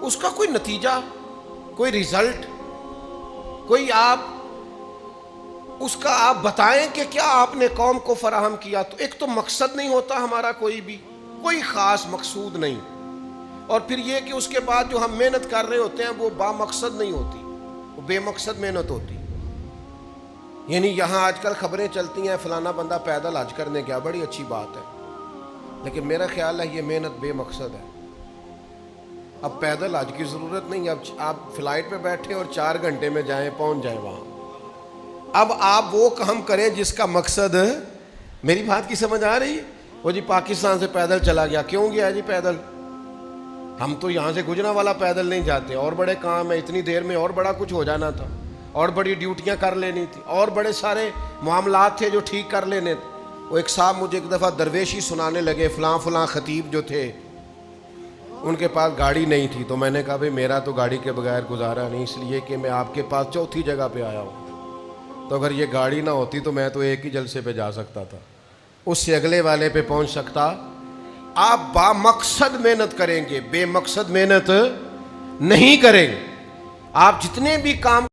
उसका कोई नतीजा, कोई रिजल्ट, कोई आप उसका आप बताएं कि क्या आपने कौम को फराहम किया। तो एक तो मकसद नहीं होता हमारा, कोई ख़ास मकसूद नहीं। और फिर ये कि उसके बाद जो हम मेहनत कर रहे होते हैं वो बामकसद नहीं होती, वो बेमकसद मेहनत होती। यानी यहाँ आजकल खबरें चलती हैं फलाना बंदा पैदल हज करने गया, बड़ी अच्छी बात है, लेकिन मेरा ख्याल है ये मेहनत बेमकसद है। अब पैदल हज की ज़रूरत नहीं, अब आप फ्लाइट पे बैठे और 4 घंटे में जाएं, पहुँच जाएं वहाँ। अब आप वो काम करें जिसका मकसद, मेरी बात की समझ आ रही है? वो जी पाकिस्तान से पैदल चला गया, क्यों गया जी पैदल? हम तो यहाँ से गुजरांवाला पैदल नहीं जाते, और बड़े काम है, इतनी देर में और बड़ा कुछ हो जाना था, और बड़ी ड्यूटियाँ कर लेनी थी, और बड़े सारे मामलात थे जो ठीक कर लेने थे। वो एक साहब मुझे एक दफ़ा दरवेशी सुनाने लगे, फलां ख़तीब जो थे उनके पास गाड़ी नहीं थी। तो मैंने कहा भाई मेरा तो गाड़ी के बगैर गुजारा नहीं, इसलिए कि मैं आपके पास चौथी जगह पे आया हूँ, तो अगर ये गाड़ी ना होती तो मैं तो एक ही जलसे पे जा सकता था, उससे अगले वाले पे पहुँच सकता। आप बामकसद मेहनत करेंगे, बेमकसद मेहनत नहीं करेंगे। आप जितने भी काम